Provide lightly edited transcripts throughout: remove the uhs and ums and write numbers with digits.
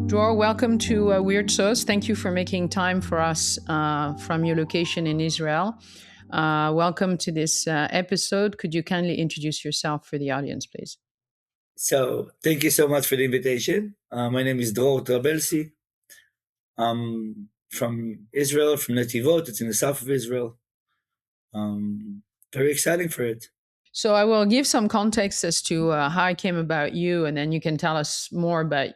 Dror, welcome to Weird Sauce. Thank you for making time for us from your location in Israel. Welcome to this episode. Could you kindly introduce yourself for the audience, please? So thank you so much for the invitation. My name is Dror Trabelsi. I'm from Israel, from Netivot. It's in the south of Israel. Very exciting for it. So I will give some context as to how I came about you, and then you can tell us more about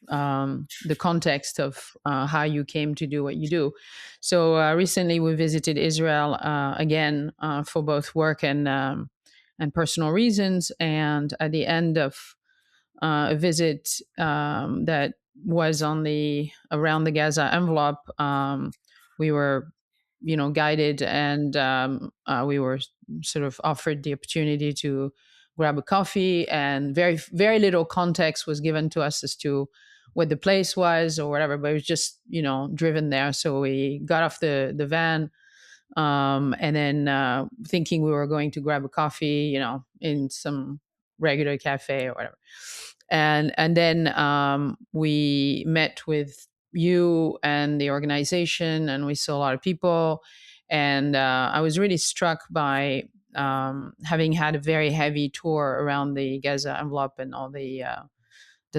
the context of how you came to do what you do. So recently we visited Israel again for both work and personal reasons. And at the end of a visit that was on the around the Gaza envelope, we were, guided, and we were sort of offered the opportunity to grab a coffee, and very very little context was given to us as to what the place was or whatever, but it was just driven there. So we got off the van, and then thinking we were going to grab a coffee, in some regular cafe or whatever. And then we met with you and the organization, and we saw a lot of people. And I was really struck by having had a very heavy tour around the Gaza envelope and all the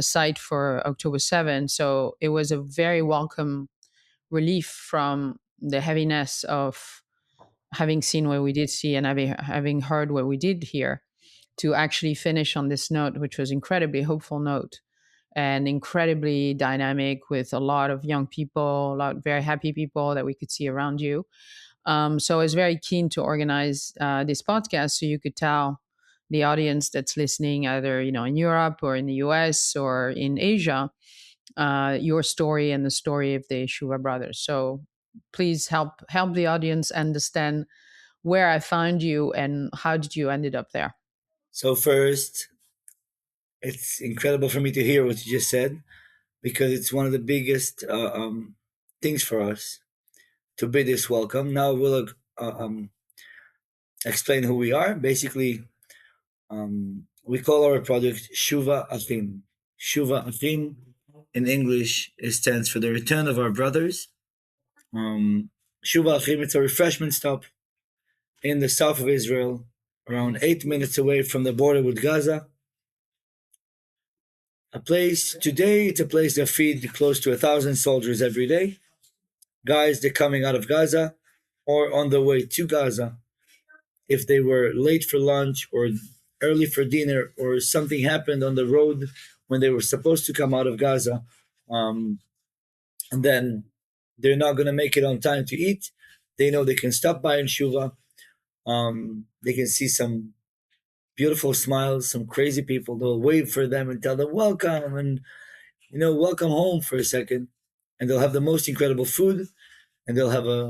site for October 7th. So it was a very welcome relief from the heaviness of having seen what we did see and having heard what we did hear, to actually finish on this note, which was incredibly hopeful note and incredibly dynamic, with a lot of young people, a lot of very happy people that we could see around you. So I was very keen to organize this podcast so you could tell the audience that's listening, either in Europe or in the US or in Asia, your story and the story of the Shuva brothers. So please help the audience understand where I found you and how did you ended up there. So first, it's incredible for me to hear what you just said because it's one of the biggest things for us to bid this welcome. Now we'll explain who we are. Basically, we call our project Shuva Achim. Shuva Achim in English it stands for the return of our brothers. Um, Shuva Achim, it's a refreshment stop in the south of Israel, around 8 minutes away from the border with Gaza. It's a place that feed close to 1,000 soldiers every day. Guys, they're coming out of Gaza or on the way to Gaza. If they were late for lunch or early for dinner or something happened on the road when they were supposed to come out of Gaza, um, and then they're not going to make it on time to eat, they know they can stop by in Shuva. They can see some beautiful smiles, some crazy people. They'll wave for them and tell them welcome and welcome home for a second. And they'll have the most incredible food. And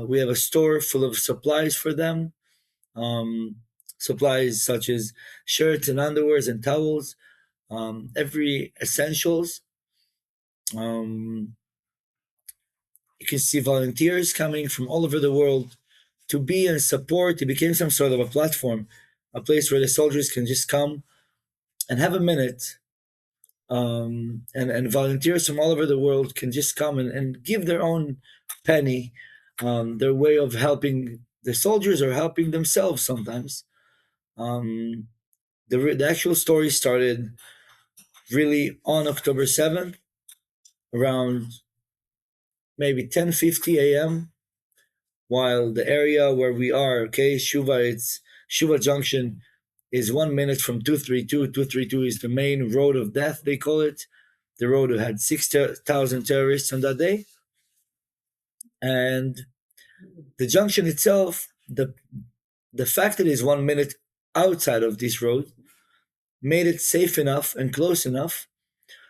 we have a store full of supplies for them. Um, Supplies such as shirts and underwears and towels, every essentials. Um, you can see volunteers coming from all over the world to be and support. It became some sort of a platform, a place where the soldiers can just come and have a minute, and volunteers from all over the world can just come and give their own penny, their way of helping the soldiers or helping themselves sometimes. Um, the actual story started really on October 7th, around maybe 10:50 a.m., while the area where we are, okay, Shuva Junction is 1 minute from 232. 232 is the main road of death, they call it. The road had 6,000 terrorists on that day. And the junction itself, the fact that it is 1 minute outside of this road made it safe enough and close enough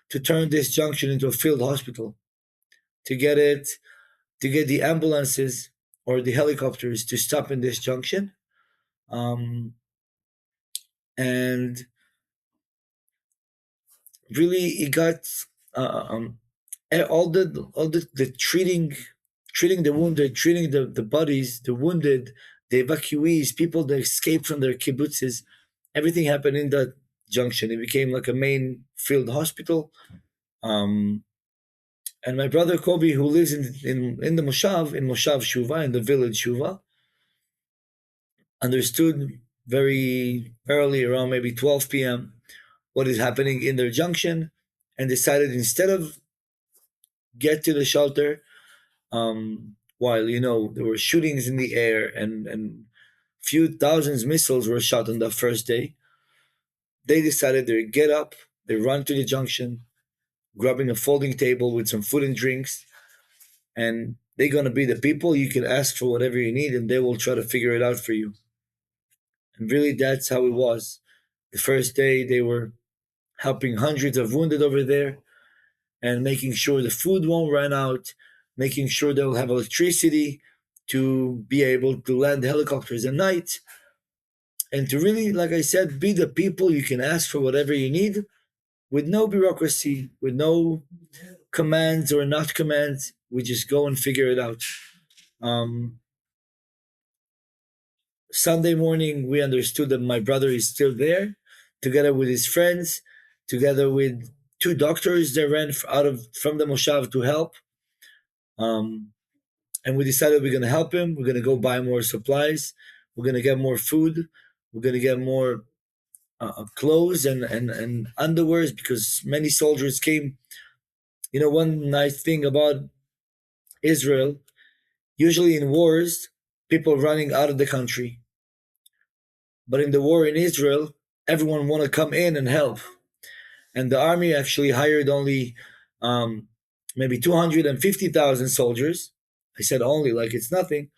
to turn this junction into a field hospital, to get the ambulances or the helicopters to stop in this junction. And really it got all the treating the wounded, treating the bodies, the wounded, the evacuees, people that escaped from their kibbutzes. Everything happened in that junction. It became like a main field hospital. Um, And my brother Kobe, who lives in the Moshav, in Moshav Shuva, in the village Shuva, understood very early, around maybe 12 p.m., what is happening in their junction, and decided instead of get to the shelter, while there were shootings in the air and few thousands missiles were shot on the first day, they decided they get up, they run to the junction, grabbing a folding table with some food and drinks, and they're gonna be the people you can ask for whatever you need, and they will try to figure it out for you. And really, that's how it was. The first day, they were helping hundreds of wounded over there and making sure the food won't run out, making sure they'll have electricity to be able to land helicopters at night, and to really, like I said, be the people you can ask for whatever you need with no bureaucracy, with no commands or not commands. We just go and figure it out. Um, Sunday morning, we understood that my brother is still there, together with his friends, together with two doctors that ran out of from the moshav to help. Um, and we decided we're going to help him. We're going to go buy more supplies. We're going to get more food. We're going to get more clothes and underwears, because many soldiers came. One nice thing about Israel, usually in wars, people running out of the country. But in the war in Israel, everyone want to come in and help. And the army actually hired only maybe 250,000 soldiers. I said only like it's nothing,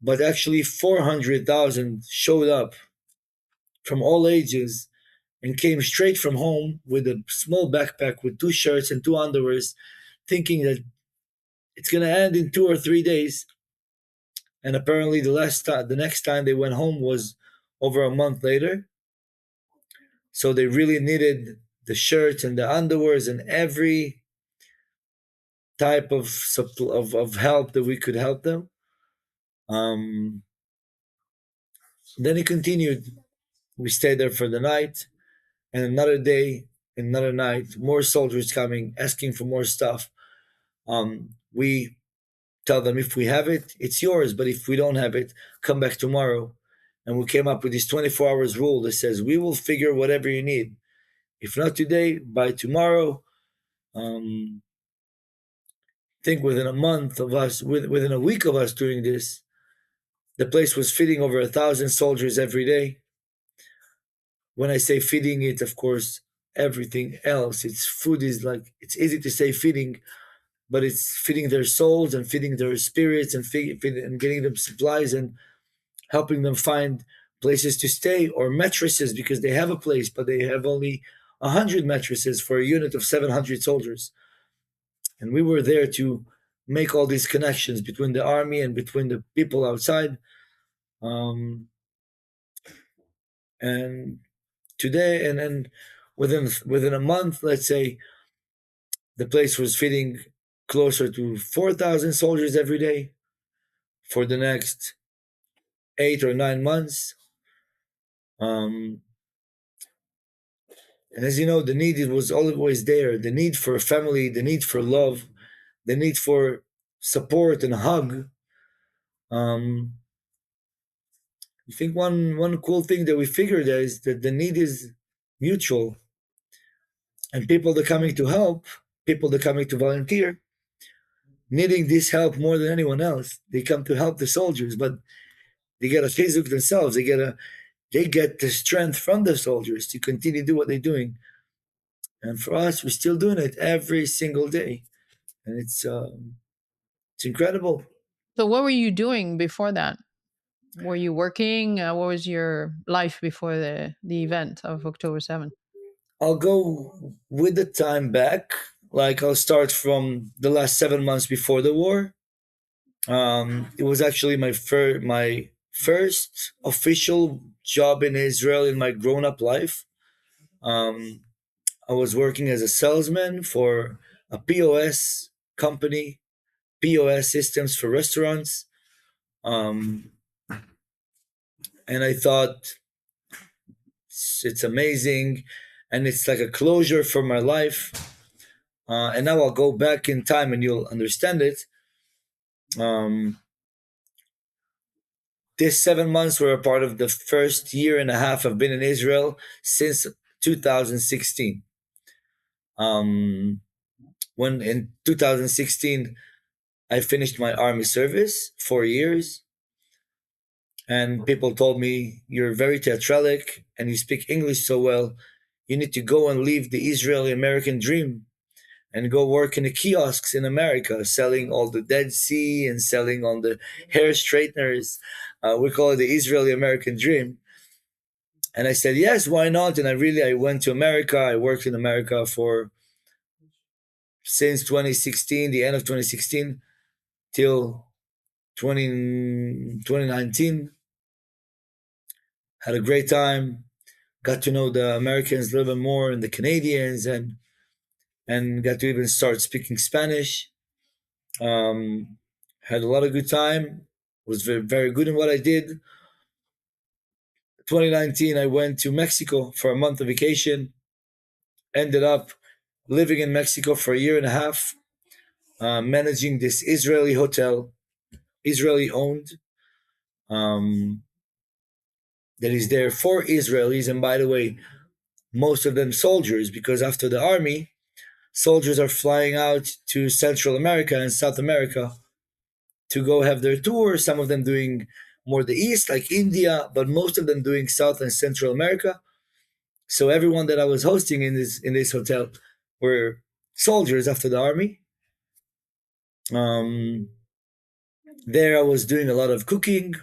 but actually 400,000 showed up from all ages and came straight from home with a small backpack with two shirts and two underwears, thinking that it's going to end in 2 or 3 days. And apparently, the next time they went home was over a month later. So they really needed the shirts and the underwears and every type of help that we could help them. Um, then it continued. We stayed there for the night, and another day, another night, more soldiers coming, asking for more stuff. We tell them if we have it, it's yours, but if we don't have it, come back tomorrow. And we came up with this 24 hours rule that says we will figure whatever you need. If not today, by tomorrow. I think within a month of us, within a week of us doing this, the place was feeding over 1,000 soldiers every day. When I say feeding it, of course, everything else. It's food is like, it's easy to say feeding, but it's feeding their souls and feeding their spirits and getting them supplies and helping them find places to stay or mattresses, because they have a place, but they have only 100 mattresses for a unit of 700 soldiers. And we were there to make all these connections between the army and between the people outside. Um, and today, and within a month, let's say, the place was feeding closer to 4,000 soldiers every day for the next 8 or 9 months. Um, and as you know, the need was always there. The need for a family, the need for love, the need for support and hug. Um, I think one cool thing that we figured is that the need is mutual, and people that are coming to help, people that are coming to volunteer, needing this help more than anyone else. They come to help the soldiers, but they get a chizuk themselves. They get the strength from the soldiers to continue to do what they're doing. And for us, we're still doing it every single day, and it's incredible. So, what were you doing before that? Were you working? What was your life before the event of October 7th? I'll go with the time back. Like I'll start from the last 7 months before the war. It was actually my first official job in Israel in my grown up life. Um, I was working as a salesman for a POS company, POS systems for restaurants. Um, and I thought it's amazing, and it's like a closure for my life. And now I'll go back in time and you'll understand it. Um, this 7 months were a part of the first year and a half I've been in Israel since 2016. Um, when in 2016 I finished my army service, 4 years, and people told me, "You're very theatralic and you speak English so well. You need to go and live the Israeli American dream and go work in the kiosks in America, selling all the Dead Sea and selling all the hair straighteners. We call it the Israeli American dream." And I said, "Yes, why not?" And I went to America. I worked in America for since 2016, the end of 2016 till 2019. Had a great time. Got to know the Americans a little bit more and the Canadians, and got to even start speaking Spanish. Had a lot of good time. Was very, very good in what I did. 2019, I went to Mexico for a month of vacation. Ended up living in Mexico for a year and a half, managing this Israeli hotel, Israeli owned, um, that is there for Israelis. And by the way, most of them soldiers, because after the army, soldiers are flying out to Central America and South America to go have their tour. Some of them doing more the east, like India, but most of them doing South and Central America. So everyone that I was hosting in this hotel were soldiers after the army. Um, there, I was doing a lot of cooking.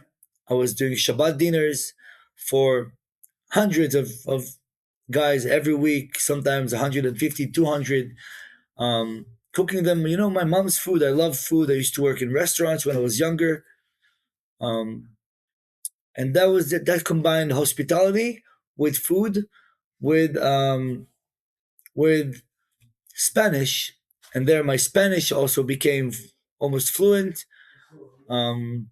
I was doing Shabbat dinners for hundreds of guys every week, sometimes 150, 200. Cooking them, my mom's food. I love food. I used to work in restaurants when I was younger. Um, and that combined hospitality with food, with with Spanish, and there my Spanish also became almost fluent. Um,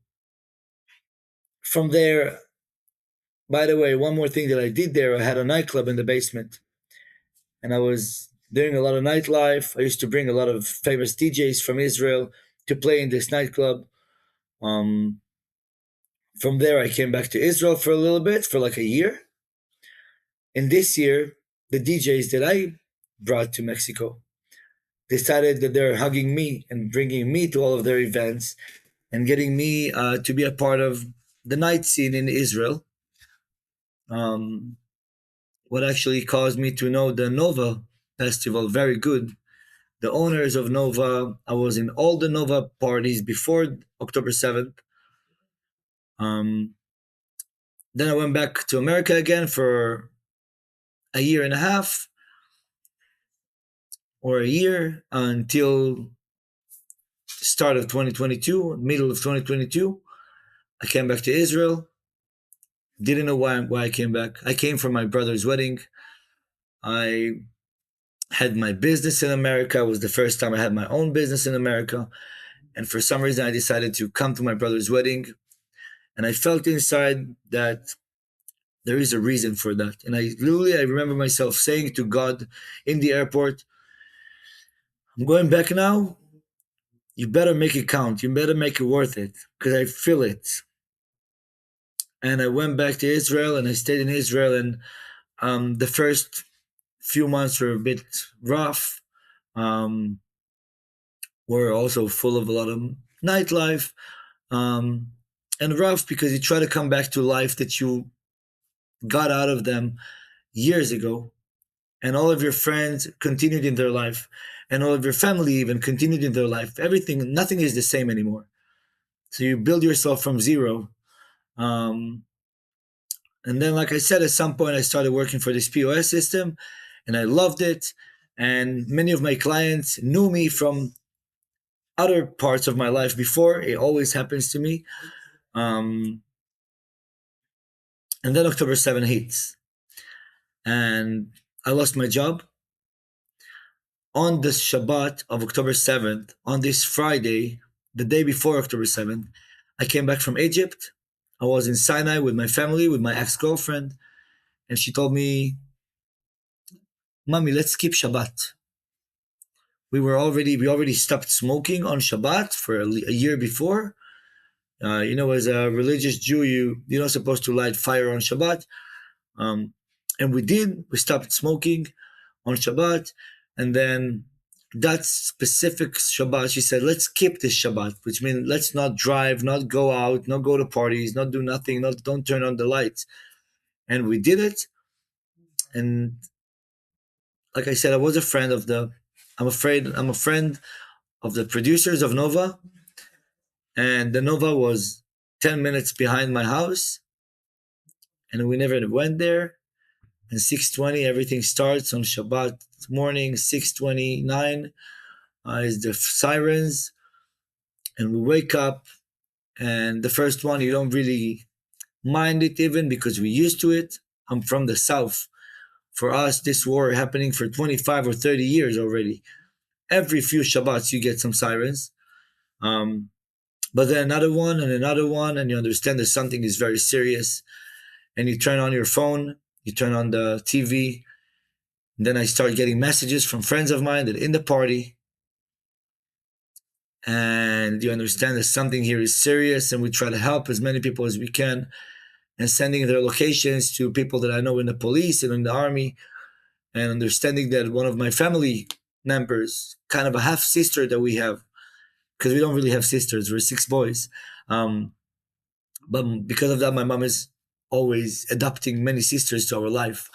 from there, by the way, one more thing that I did there, I had a nightclub in the basement, and I was doing a lot of nightlife. I used to bring a lot of famous DJs from Israel to play in this nightclub. Um, from there, I came back to Israel for a little bit, for like a year. And this year, the DJs that I brought to Mexico decided that they're hugging me and bringing me to all of their events and getting me to be a part of the night scene in Israel. Um, what actually caused me to know the Nova Festival very good. The owners of Nova, I was in all the Nova parties before October 7th. Um, then I went back to America again for a year and a half or a year until start of 2022, middle of 2022. I came back to Israel. Didn't know why I came back. I came for my brother's wedding. I had my business in America. It was the first time I had my own business in America. And for some reason, I decided to come to my brother's wedding. And I felt inside that there is a reason for that. And I remember myself saying to God in the airport, "I'm going back now. You better make it count. You better make it worth it, because I feel it." And I went back to Israel and I stayed in Israel. And the first few months were a bit rough. Um, were also full of a lot of nightlife, um, and rough because you try to come back to life that you got out of them years ago, and all of your friends continued in their life, and all of your family even continued in their life. Nothing is the same anymore. So you build yourself from zero. Um, and then, like I said, at some point I started working for this POS system, and I loved it. And many of my clients knew me from other parts of my life before. It always happens to me. Um, and then October 7th hits, and I lost my job. On the Shabbat of October 7th, on this Friday, the day before October 7th, I came back from Egypt. I was in Sinai with my family, with my ex girlfriend, and she told me, "Mommy, let's keep Shabbat." we already stopped smoking on Shabbat for a year before. As a religious Jew, you're not supposed to light fire on Shabbat. Um, and we did. We stopped smoking on Shabbat, and then that specific Shabbat, she said, "Let's skip this Shabbat," which means let's not drive, not go out, not go to parties, not do nothing, not don't turn on the lights. And we did it. And like I said, I was a friend of the. I'm a friend of the producers of Nova, and the Nova was 10 minutes behind my house, and we never went there. And 6:20, everything starts on Shabbat morning. 6:29 is the sirens, and we wake up. And the first one, you don't really mind it even because we're used to it. I'm from the south. For us, this war happening for 25 or 30 years already. Every few Shabbats, you get some sirens. Um, but then another one, and you understand that something is very serious. And you turn on your phone, you turn on the TV. And then I start getting messages from friends of mine that in the party, and you understand that something here is serious, and we try to help as many people as we can, and sending their locations to people that I know in the police and in the army, and understanding that one of my family members, kind of a half sister that we have, because we don't really have sisters, we're six boys. But because of that, my mom is always adopting many sisters to our life.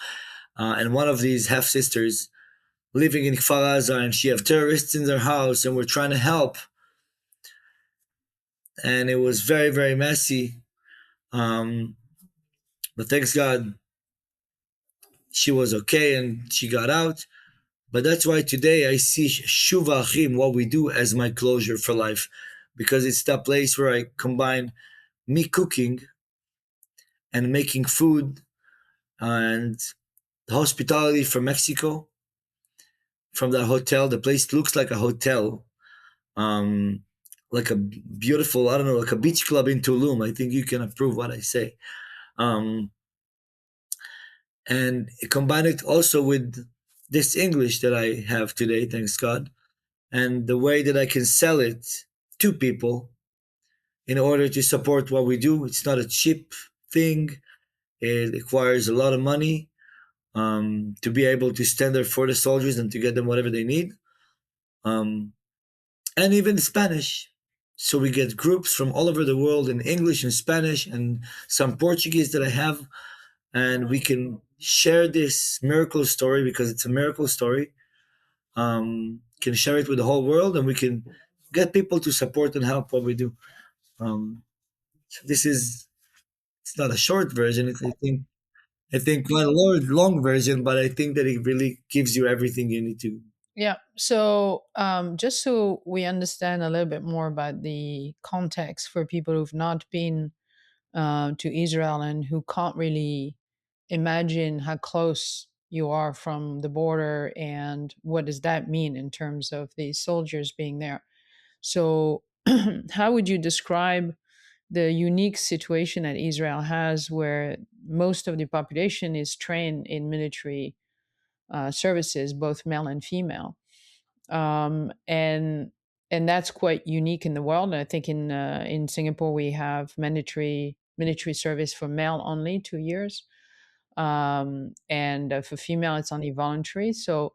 And one of these half sisters living in Kfar Aza, and she have terrorists in their house, and we're trying to help. And it was very, very messy. Um, but thanks God, she was okay and she got out. But that's why today I see Shuva Achim, what we do, as my closure for life, because it's that place where I combine me cooking and making food and the hospitality from Mexico, from that hotel. The place looks like a hotel, um, like a beautiful, I don't know, like a beach club in Tulum. I think you can approve what I say. Um, and combine it also with this English that I have today, thanks God, and the way that I can sell it to people in order to support what we do. It's not a cheap thing. It requires a lot of money to be able to stand there for the soldiers and to get them whatever they need. Um, and even Spanish. So we get groups from all over the world in English and Spanish and some Portuguese that I have, and we can share this miracle story because it's a miracle story. Can share it with the whole world, and we can get people to support and help what we do. This is it's not a short version. I think quite a long version, but I think that it really gives you everything you need to. Yeah. So, just so we understand a little bit more about the context for people who've not been to Israel and who can't really imagine how close you are from the border and what does that mean in terms of the soldiers being there. So, how would you describe the unique situation that Israel has where most of the population is trained in military services, both male and female? And that's quite unique in the world. I think in Singapore we have mandatory military service for male only 2 years, and for female it's only voluntary. So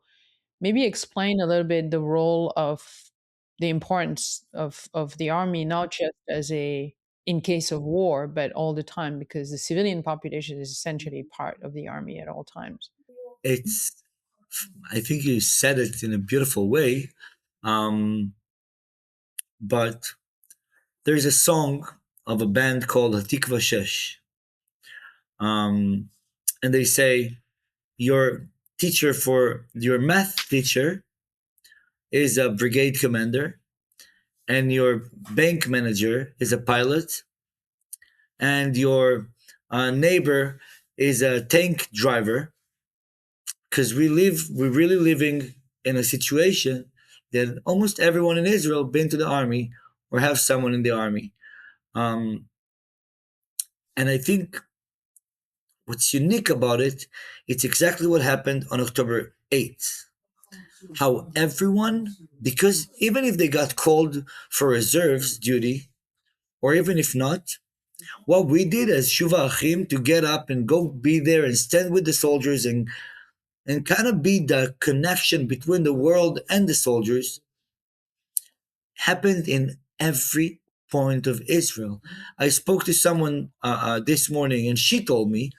maybe explain a little bit the role of the importance of the army, not just as a in case of war, but all the time, because the civilian population is essentially part of the army at all times. It's. I think you said it in a beautiful way, um, but there's a song of a band called Hatikva Shesh, um, and they say your math teacher is a brigade commander, and your bank manager is a pilot, and your neighbor is a tank driver, because we're really living in a situation that almost everyone in Israel been to the army or have someone in the army. Um, and I think what's unique about it, it's exactly what happened on October 8th. how everyone, because even if they got called for reserves duty, or even if not, what we did as Shuva Achim to get up and go be there and stand with the soldiers and kind of be the connection between the world and the soldiers happened in every point of Israel. I spoke to someone this morning and she told me,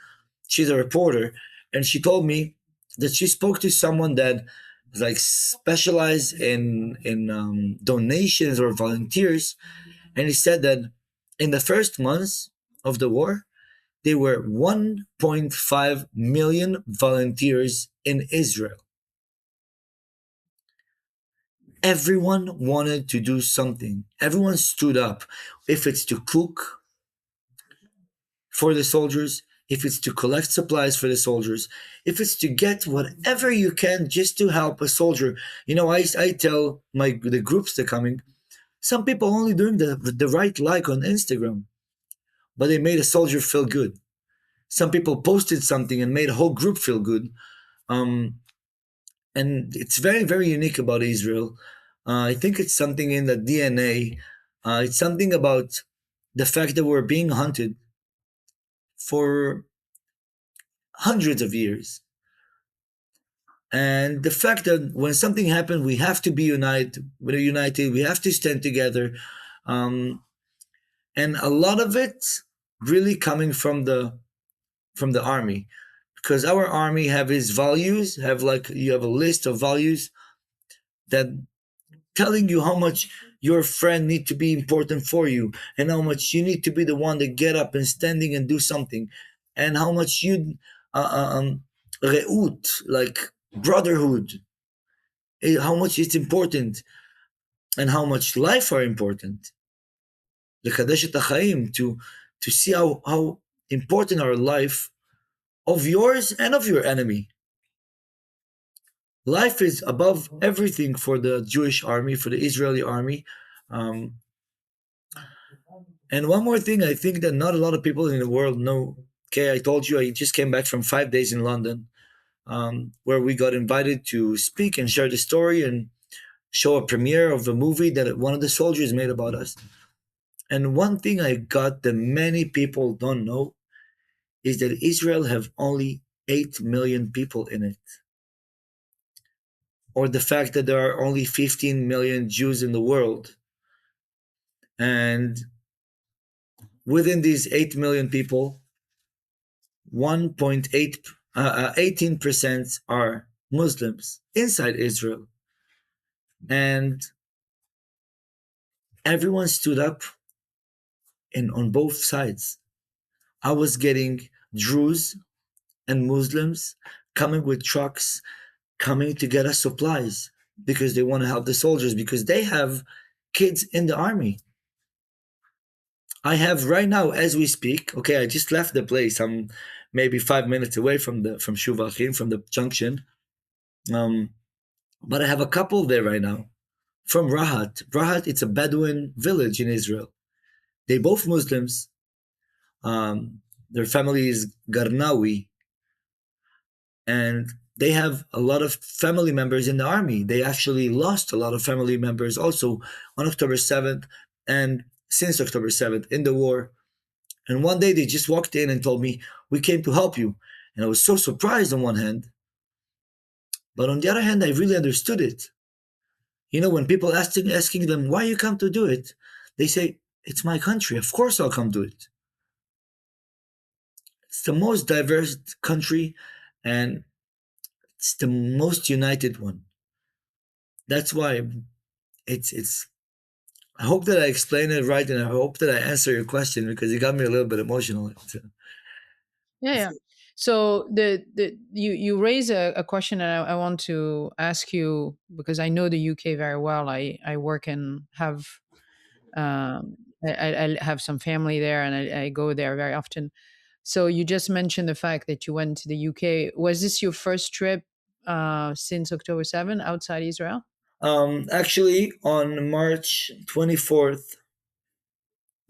she's a reporter, and she told me that she spoke to someone that like specialized in donations or volunteers, and he said that in the first months of the war, there were 1.5 million volunteers in Israel. Everyone wanted to do something. Everyone stood up. If it's to cook for the soldiers, if it's to collect supplies for the soldiers, if it's to get whatever you can just to help a soldier. I tell the groups that are coming, some people only doing the right like on Instagram, but they made a soldier feel good. Some people posted something and made a whole group feel good. Um, and it's very, very unique about Israel. I think it's something in the DNA. It's something about the fact that we're being hunted for hundreds of years, and the fact that when something happens, we have to be united. We're united. We have to stand together, um, and a lot of it really coming from the army, because our army have its values. Have like you have a list of values that telling you how much your friend need to be important for you, and how much you need to be the one that get up and standing and do something, and how much you reut, like brotherhood, how much it's important, and how much life are important. לקדש את החיים, to see how important our life of yours and of your enemy. Life is above everything for the Jewish army, for the Israeli army. Um, and one more thing, I think that not a lot of people in the world know. Okay, I told you I just came back from 5 days in London, where we got invited to speak and share the story and show a premiere of a movie that one of the soldiers made about us. And one thing I got that many people don't know is that Israel have only 8 million people in it. Or the fact that there are only 15 million Jews in the world. And within these 8 million people, 1.8 18% are Muslims inside Israel. And everyone stood up on both sides. I was getting Druze and Muslims coming with trucks, coming to get us supplies because they want to help the soldiers, because they have kids in the army. I have right now, as we speak. Okay, I just left the place. I'm maybe 5 minutes away from Shuvachim, from the junction. Um, but I have a couple there right now from Rahat. Rahat, it's a Bedouin village in Israel. They both Muslims. Their family is Garnawi, and they have a lot of family members in the army. They actually lost a lot of family members also on October 7th and since October 7th in the war. And one day they just walked in and told me, "We came to help you." And I was so surprised on one hand, but on the other hand, I really understood it. When people asking them, "Why you come to do it?" They say, "It's my country. Of course I'll come do it." It's the most diverse country, and it's the most united one. That's why it's I hope that I explained it right, and I hope that I answer your question, because you got me a little bit emotional. Yeah, yeah. So the you raise a question that I want to ask you, because I know the UK very well. I work and have I have some family there, and I go there very often. So you just mentioned the fact that you went to the UK. Was this your first trip since October 7 outside Israel? Actually, on March 24th,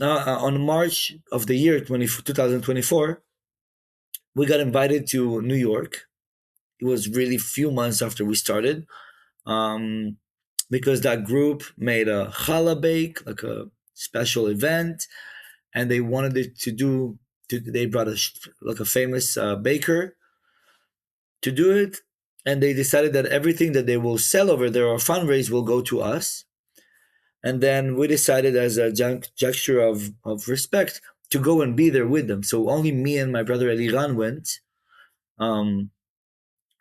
on March of the year 2024, we got invited to New York. It was really few months after we started. um, because that group made a challah bake, like a special event, and they wanted it to do. They brought like a famous baker to do it, and they decided that everything that they will sell over there or fundraise will go to us. And then we decided, as a gesture of respect, to go and be there with them. So only me and my brother Eliran went. Um,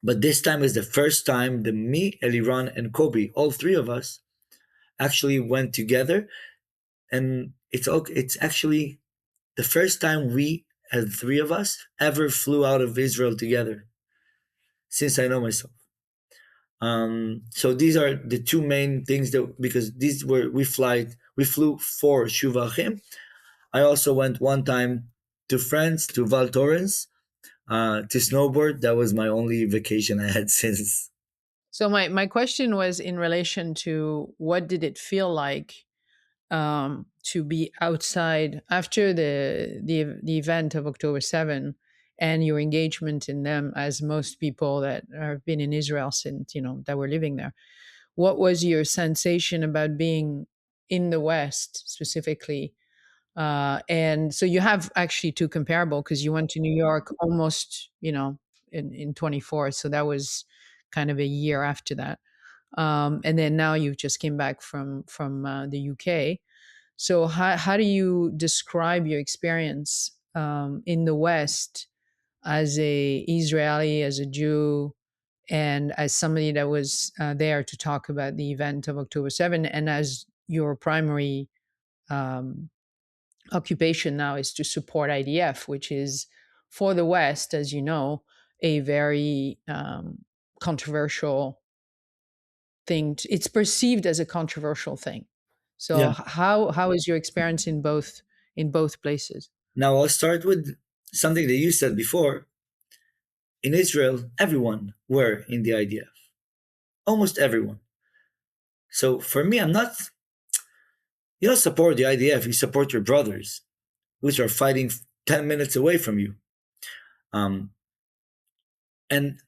but this time is the first time that me, Eliran, and Kobe, all three of us, actually went together. And it's actually the first time we, as three of us, ever flew out of Israel together since I know myself. So these are the two main things that, because these were we flew for Shuvachim. I also went one time to France, to Val Thorens, to snowboard. That was my only vacation I had since. So my question was in relation to what did it feel like to be outside after the event of October 7 and your engagement in them, as most people that have been in Israel since, that were living there. What was your sensation about being in the West specifically? And so you have actually two comparable because you went to New York almost, in 24. So that was kind of a year after that. And then now you've just came back from the UK. So how do you describe your experience in the West as a Israeli, as a Jew, and as somebody that was there to talk about the event of October 7, and as your primary um, occupation now is to support IDF, which is for the West, as you know, a very controversial thing. It's perceived as a controversial thing. So Yeah. how is your experience in both places? Now I'll start with something that you said before. In Israel, everyone were in the IDF. Almost everyone. So for me, I'm not. You don't support the IDF. You support your brothers, which are fighting 10 minutes away from you. Um, and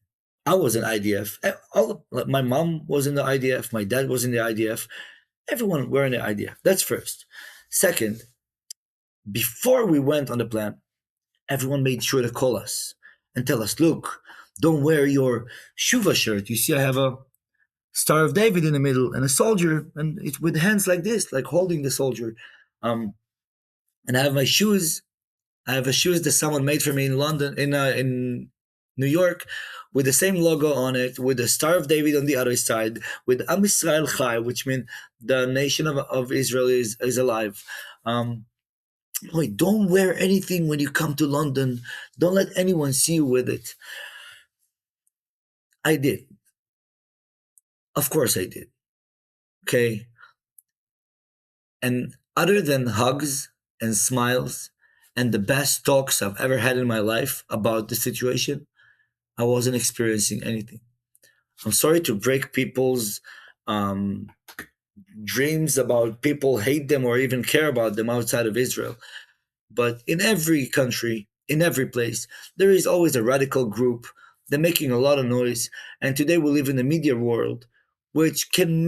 I was in IDF. Like, my mom was in the IDF. My dad was in the IDF. Everyone were in the IDF. That's first. Second, before we went on the plan, everyone made sure to call us and tell us, look, don't wear your shuva shirt. You see, I have a Star of David in the middle and a soldier, and it's with hands like this, like holding the soldier. Um, and I have my shoes. I have a shoes that someone made for me in London, in New York, with the same logo on it, with the Star of David on the other side, with Am Yisrael Chai, which means the nation of Israel is alive. Um, Wait, don't wear anything when you come to London. Don't let anyone see you with it. I did. Of course I did. Okay. And other than hugs and smiles and the best talks I've ever had in my life about the situation, I wasn't experiencing anything. I'm sorry to break people's um, dreams about people hate them or even care about them outside of Israel. But in every country, in every place, there is always a radical group. They're making a lot of noise. And today we live in a media world which can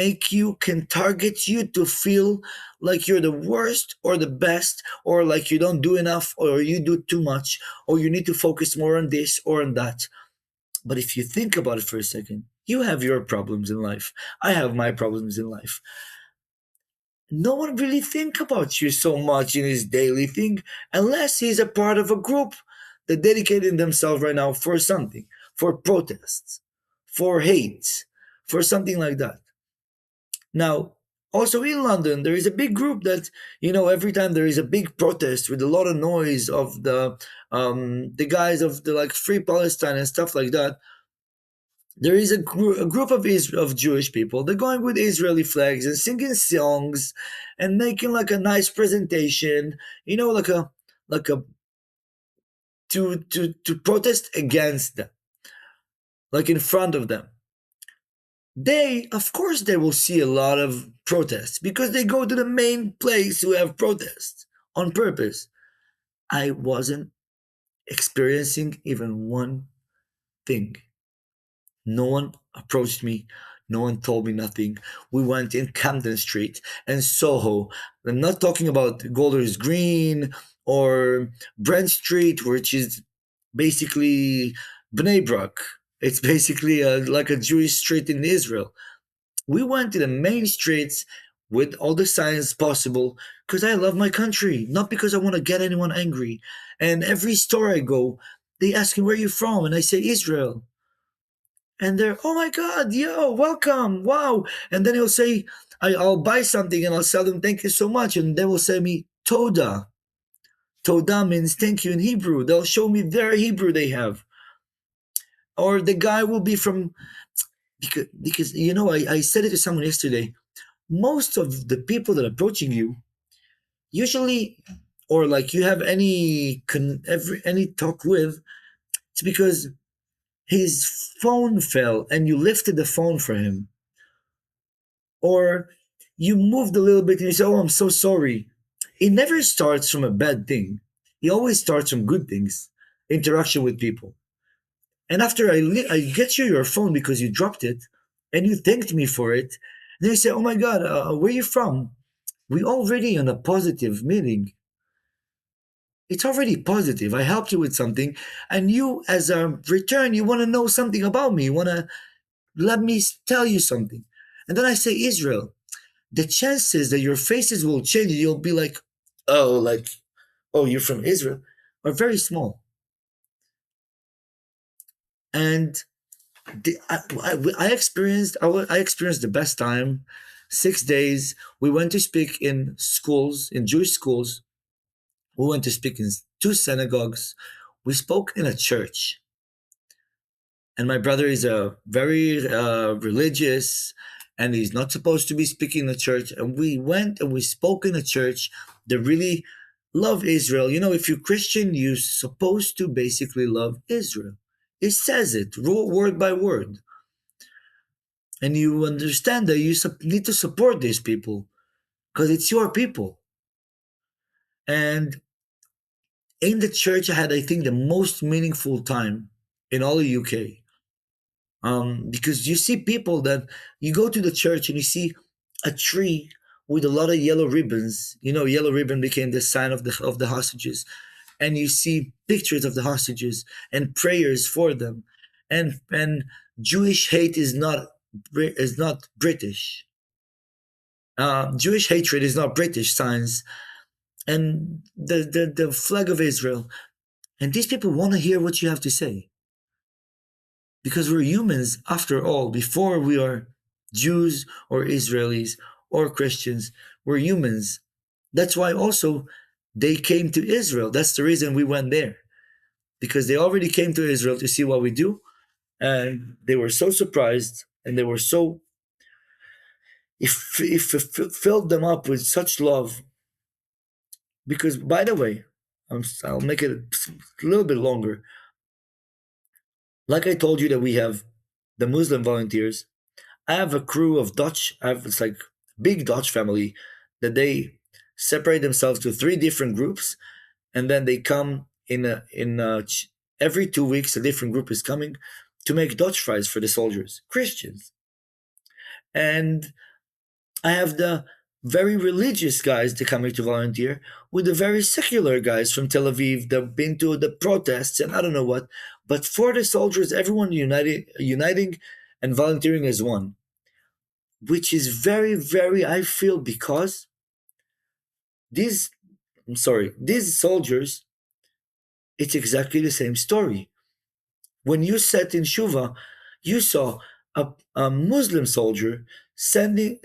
target you to feel like you're the worst or the best, or like you don't do enough, or you do too much, or you need to focus more on this or on that. But if you think about it for a second, you have your problems in life. I have my problems in life. No one really think about you so much in his daily thing unless he's a part of a group that dedicated themselves right now for something, for protests, for hate, for something like that. Now, also in London, there is a big group that, every time there is a big protest with a lot of noise of the guys of the like Free Palestine and stuff like that, there is a group of Jewish people. They're going with Israeli flags and singing songs and making like a nice presentation, like a to protest against them, like in front of them. Of course, they will see a lot of protests because they go to the main place to have protests on purpose. I wasn't experiencing even one thing. No one approached me. No one told me nothing. We went in Camden Street and Soho. I'm not talking about Golders Green or Brent Street, which is basically Bnei Brak. It's basically like a Jewish street in Israel. We went to the main streets with all the signs possible because I love my country, not because I want to get anyone angry. And every store I go, they ask me, where you from? And I say, Israel. And they're, oh my God, yo, welcome, wow. And then he'll say, I'll buy something and I'll sell them, thank you so much. And they will say me, Toda. Toda means thank you in Hebrew. They'll show me their Hebrew they have. Or the guy will be from, because I said it to someone yesterday. Most of the people that are approaching you, usually, or like you have any talk with, it's because his phone fell and you lifted the phone for him, or you moved a little bit and you say, "Oh, I'm so sorry." It never starts from a bad thing. It always starts from good things, interaction with people. And after I get you your phone because you dropped it, and you thanked me for it, then you say, "Oh my God, where are you from?" We already on a positive meeting. It's already positive. I helped you with something, and you, as a return, you want to know something about me. You want to let me tell you something. And then I say, Israel, the chances that your faces will change, you'll be like, oh, you're from Israel, are very small. And I experienced the best time. 6 days. We went to speak in schools, in Jewish schools. We went to speak in two synagogues. We spoke in a church. And my brother is a very religious, and he's not supposed to be speaking in the church. And we went and we spoke in a church that really love Israel. If you're Christian, you're supposed to basically love Israel. It says it word by word. And you understand that you need to support these people because it's your people. And in the church, I had, I think, the most meaningful time in all of UK. Because you see people that you go to the church and you see a tree with a lot of yellow ribbons. Yellow ribbon became the sign of the hostages, and you see pictures of the hostages and prayers for them, and Jewish hate is not British. Jewish hatred is not British signs, and the flag of Israel. And these people want to hear what you have to say. Because we're humans after all. Before we are Jews or Israelis or Christians, we're humans. That's why also they came to Israel. That's the reason we went there, because they already came to Israel to see what we do, and they were so surprised, and they were so, if it filled them up with such love. Because, by the way, I'll make it a little bit longer. Like I told you that we have the Muslim volunteers, I have a crew of Dutch. It's like big Dutch family that they separate themselves to three different groups, and then they come every 2 weeks. A different group is coming to make Dutch fries for the soldiers, Christians. And I have the very religious guys that come here to volunteer with the very secular guys from Tel Aviv that have been to the protests and I don't know what. But for the soldiers, everyone uniting and volunteering as one, which is very, very, I feel, because these, these soldiers, it's exactly the same story. When you sat in Shuva, you saw a Muslim soldier sitting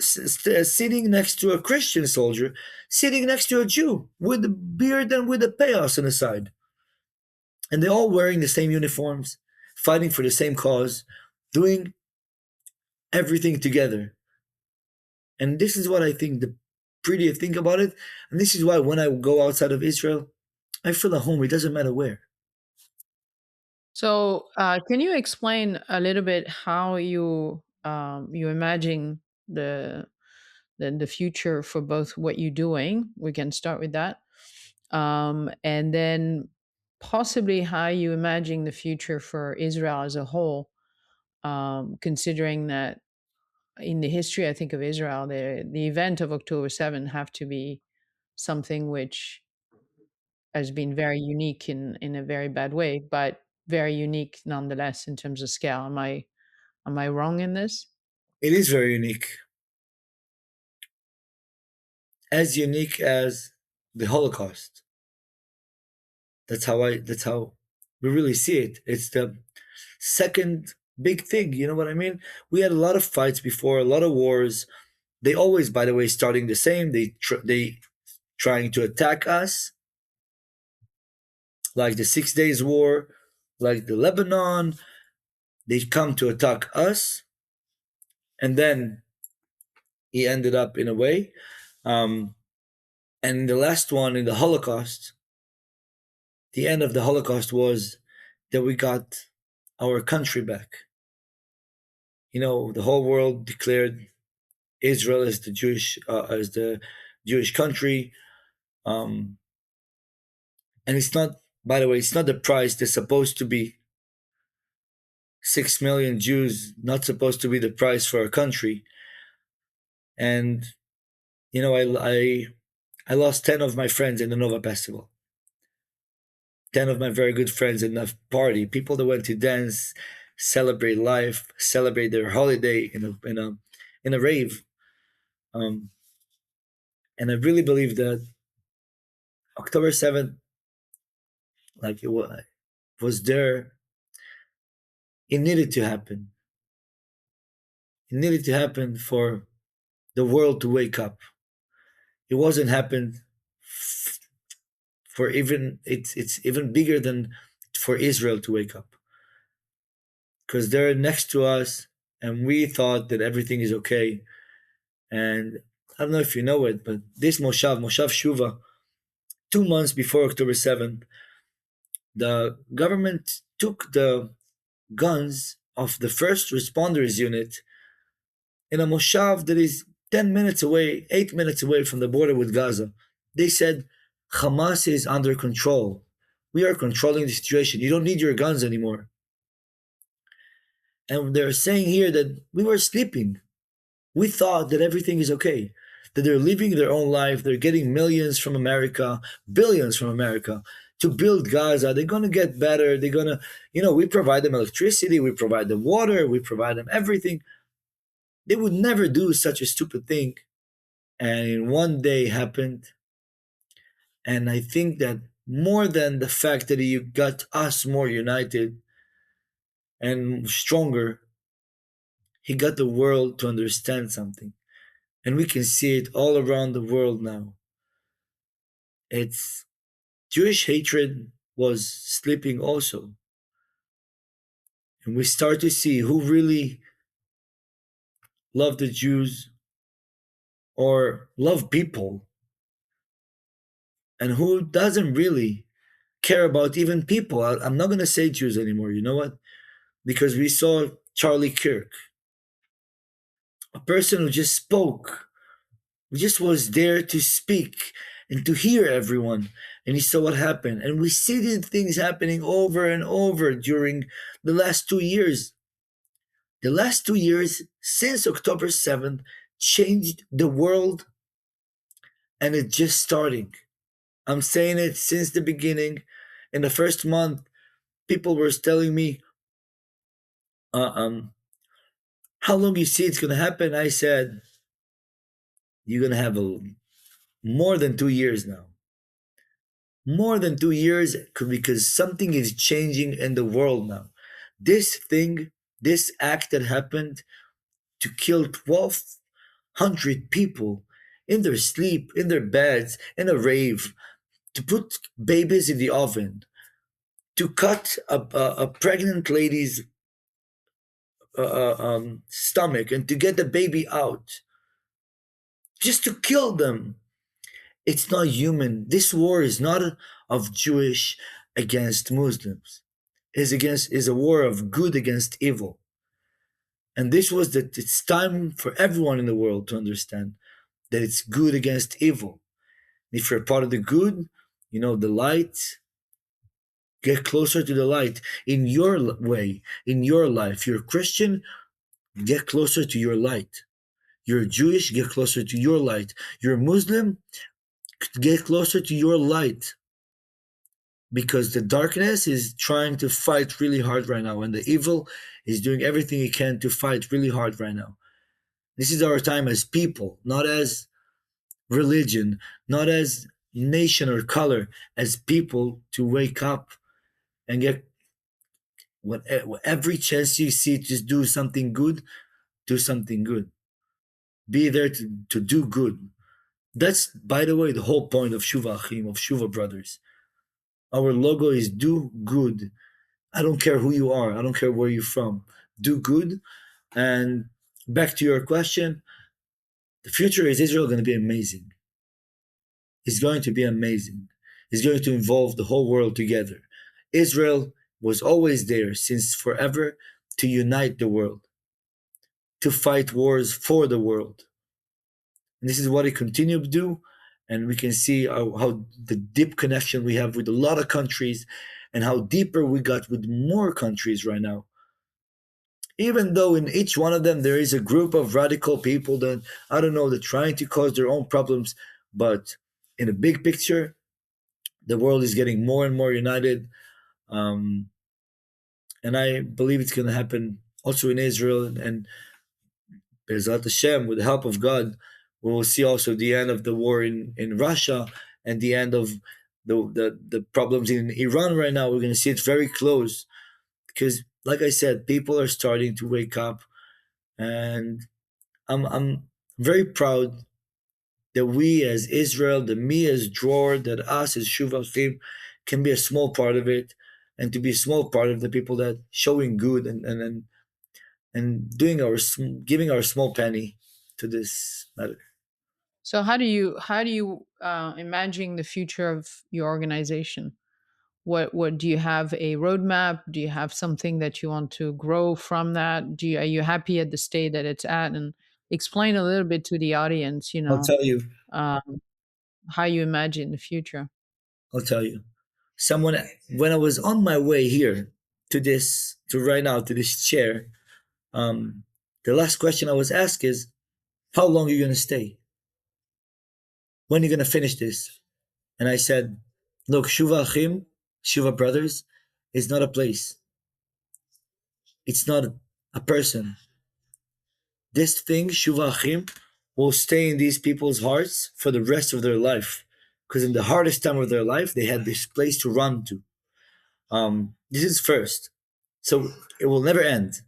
next to a Christian soldier, sitting next to a Jew with a beard and with a payas on the side. And they're all wearing the same uniforms, fighting for the same cause, doing everything together. And this is what I think the prettiest thing about it. And this is why when I go outside of Israel, I feel at home. It doesn't matter where. So, can you explain a little bit how you imagine the future for both what you're doing? We can start with that, and then possibly how you imagine the future for Israel as a whole, considering that. in the history, I think, of Israel, the event of October 7 have to be something which has been very unique in a very bad way, but very unique nonetheless in terms of scale. Am I wrong in this? It is very unique, as unique as the Holocaust. That's how we really see it. It's the second big thing. You know what I mean? We had a lot of fights before, a lot of wars. They always, by the way, starting the same. They trying to attack us, like the 6 Days War, like the Lebanon. They come to attack us, and then he ended up in a way. Um, and the last one in the Holocaust, the end of the Holocaust was that we got our country back. You know, the whole world declared Israel as the Jewish country. Um, and it's not, by the way, it's not the price. They're supposed to be 6 million Jews, not supposed to be the price for a country. And you know, I lost 10 of my friends in the Nova Festival. 10 of my very good friends in the party. People that went to dance, celebrate life, celebrate their holiday in a rave. Um, and I really believe that October 7th, like was there. It needed to happen. It needed to happen for the world to wake up. It wasn't happened for even it's even bigger than for Israel to wake up, because they're next to us and we thought that everything is okay. And I don't know if you know it, but this Moshav Shuva, 2 months before October 7th, the government took the guns of the first responders unit in a Moshav that is 10 minutes away, 8 minutes away from the border with Gaza. They said, Hamas is under control. We are controlling the situation. You don't need your guns anymore. And they're saying here that we were sleeping. We thought that everything is okay, that they're living their own life. They're getting millions from America, billions from America to build Gaza. They're going to get better. They're going to, we provide them electricity, we provide them water, we provide them everything. They would never do such a stupid thing. And in one day happened. And I think that more than the fact that you got us more united and stronger, he got the world to understand something. And we can see it all around the world now. It's Jewish hatred was sleeping also. And we start to see who really love the Jews or love people and who doesn't really care about even people. I'm not going to say Jews anymore. You know what? Because we saw Charlie Kirk, a person who just spoke, who just was there to speak and to hear everyone. And he saw what happened. And we see these things happening over and over during the last 2 years. The last 2 years since October 7th changed the world, and it's just starting. I'm saying it since the beginning. In the first month, people were telling me, uh, um, how long you see it's going to happen? I said, you're going to have more than 2 years now. More than 2 years, because something is changing in the world now. This thing, this act that happened to kill 1,200 people in their sleep, in their beds, in a rave, to put babies in the oven, to cut a pregnant lady's stomach and to get the baby out, just to kill them. It's not human. This war is not of Jewish against Muslims. Is a war of good against evil. And this was that it's time for everyone in the world to understand that it's good against evil. If you're part of the good, the light, get closer to the light in your way, in your life. You're a Christian, get closer to your light. You're Jewish, get closer to your light. You're Muslim, get closer to your light. Because the darkness is trying to fight really hard right now, and the evil is doing everything he can to fight really hard right now. This is our time as people, not as religion, not as nation or color, as people to wake up and get every chance you see, just do something good, do something good. Be there to do good. That's, by the way, the whole point of Shuva Achim, of Shuva Brothers. Our logo is do good. I don't care who you are. I don't care where you're from. Do good. And back to your question, the future is Israel going to be amazing. It's going to be amazing. It's going to involve the whole world together. Israel was always there since forever to unite the world, to fight wars for the world. And this is what it continued to do. And we can see how the deep connection we have with a lot of countries and how deeper we got with more countries right now. Even though in each one of them there is a group of radical people that, I don't know, they're trying to cause their own problems. But in the big picture, the world is getting more and more united. Um, and I believe it's going to happen also in Israel. And Bezat Hashem, with the help of God, we will see also the end of the war in Russia and the end of the problems in Iran right now. We're going to see it very close because, like I said, people are starting to wake up. And I'm very proud that we as Israel, that me as Dror, that us as Shuvachim can be a small part of it, and to be a small part of the people that showing good and doing our giving our small penny to this matter. So how do you imagine the future of your organization? What do you have a roadmap? Do you have something that you want to grow from that? Are you happy at the state that it's at? And explain a little bit to the audience, I'll tell you. um, how you imagine the future. I'll tell you. Someone when I was on my way here to right now to this chair, the last question I was asked is, "How long are you gonna stay? When are you gonna finish this?" And I said, "Look, Shuva Achim, Shuva Brothers, is not a place. It's not a person. This thing, Shuva Achim, will stay in these people's hearts for the rest of their life. Because in the hardest time of their life, they had this place to run to. This is first. So it will never end.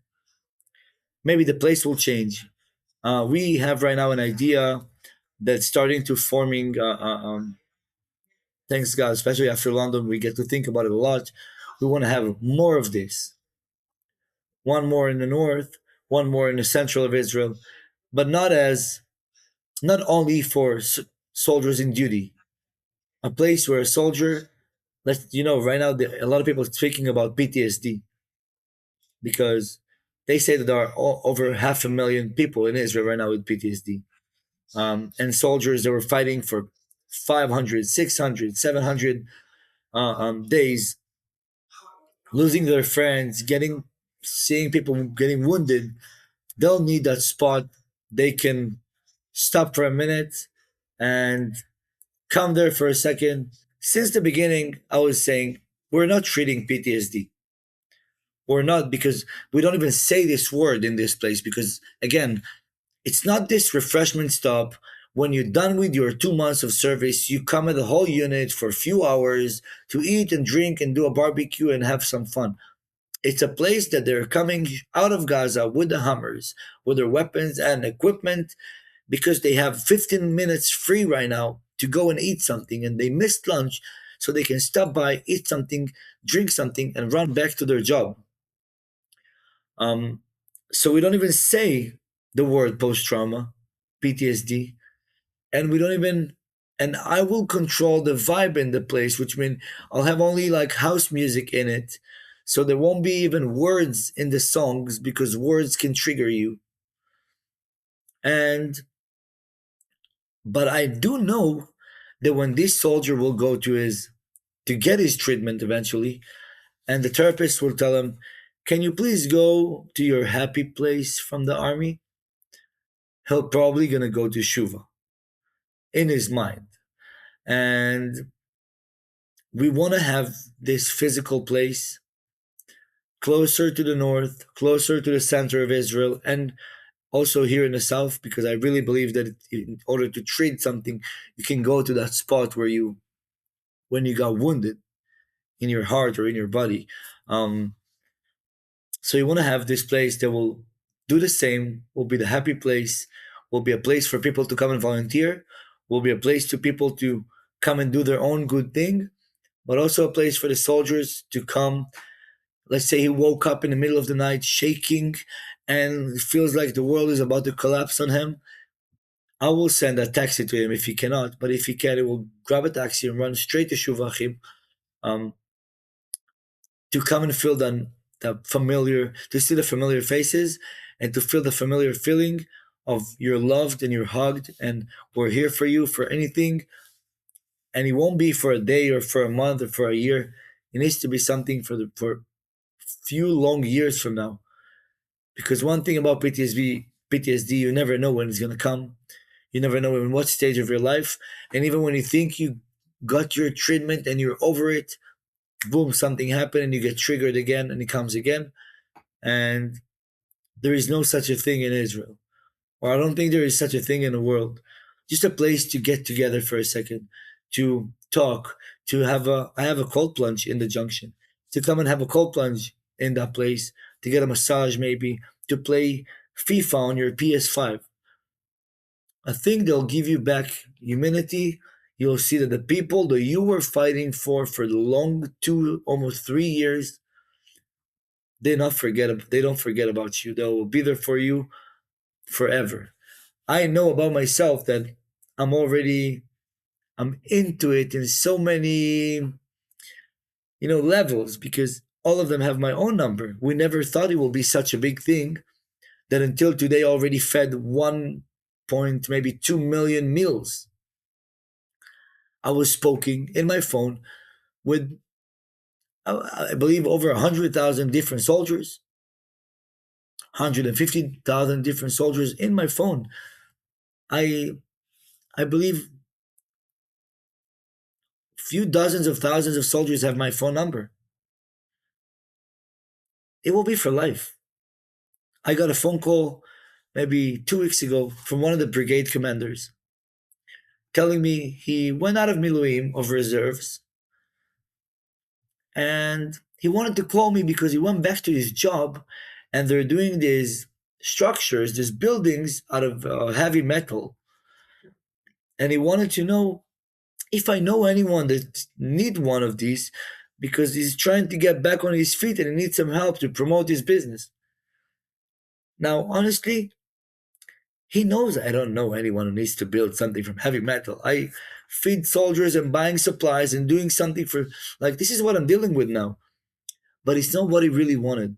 Maybe the place will change. We have right now an idea that's starting to forming. Thanks God, especially after London, we get to think about it a lot. We want to have more of this. One more in the north, one more in the central of Israel, but not only for soldiers in duty. A place where a soldier, right now, a lot of people are speaking about PTSD because they say that there are over 500,000 people in Israel right now with PTSD. And soldiers that were fighting for 500, 600, 700 days, losing their friends, seeing people getting wounded, they'll need that spot. They can stop for a minute and come there for a second. Since the beginning, I was saying we're not treating PTSD. We're not, because we don't even say this word in this place because, again, it's not this refreshment stop. When you're done with your 2 months of service, you come at the whole unit for a few hours to eat and drink and do a barbecue and have some fun. It's a place that they're coming out of Gaza with the Hummers, with their weapons and equipment, because they have 15 minutes free right now to go and eat something, and they missed lunch, so they can stop by, eat something, drink something, and run back to their job. So we don't even say the word post trauma, PTSD, and we don't even. And I will control the vibe in the place, which means I'll have only like house music in it, so there won't be even words in the songs because words can trigger you. And but I do know that when this soldier will go to get his treatment eventually, and the therapist will tell him, Can you please go to your happy place from the army? He'll probably gonna go to Shuva in his mind. And we want to have this physical place closer to the north, closer to the center of Israel, and also here in the south, because I really believe that in order to treat something, you can go to that spot where when you got wounded in your heart or in your body. Um, so you want to have this place that will do the same, will be the happy place, will be a place for people to come and volunteer, will be a place to people to come and do their own good thing, but also a place for the soldiers to come. Let's say he woke up in the middle of the night shaking and feels like the world is about to collapse on him. I will send a taxi to him if he cannot, but if he can, he will grab a taxi and run straight to Shuvachim, um, to come and feel the familiar, to see the familiar faces and to feel the familiar feeling of you're loved and you're hugged and we're here for you for anything. And it won't be for a day or for a month or for a year. It needs to be something for few long years from now. Because one thing about PTSD, you never know when it's gonna come. You never know in what stage of your life. And even when you think you got your treatment and you're over it, boom, something happened and you get triggered again and it comes again. And there is no such a thing in Israel. Or I don't think there is such a thing in the world. Just a place to get together for a second, to talk, to have I have a cold plunge in the junction, to come and have a cold plunge in that place, to get a massage maybe, to play FIFA on your PS5. I think they'll give you back humanity. You'll see that the people that you were fighting for the long 2 almost 3 years, they don't forget about you. They will be there for you forever. I know about myself that I'm already I'm into it in so many levels because all of them have my own number. We never thought it will be such a big thing that until today already fed 1 point maybe 2 million meals. I was speaking in my phone with I believe over 100,000 different soldiers, 150,000 different soldiers in my phone. I I believe few dozens of thousands of soldiers have my phone number. It will be for life. I got a phone call maybe 2 weeks ago from one of the brigade commanders telling me he went out of Miluim of reserves and he wanted to call me because he went back to his job and they're doing these structures, these buildings out of heavy metal. And he wanted to know if I know anyone that need one of these because he's trying to get back on his feet and he needs some help to promote his business. Now, honestly, he knows I don't know anyone who needs to build something from heavy metal. I feed soldiers and buying supplies and doing something for, like, this is what I'm dealing with now. But it's not what he really wanted.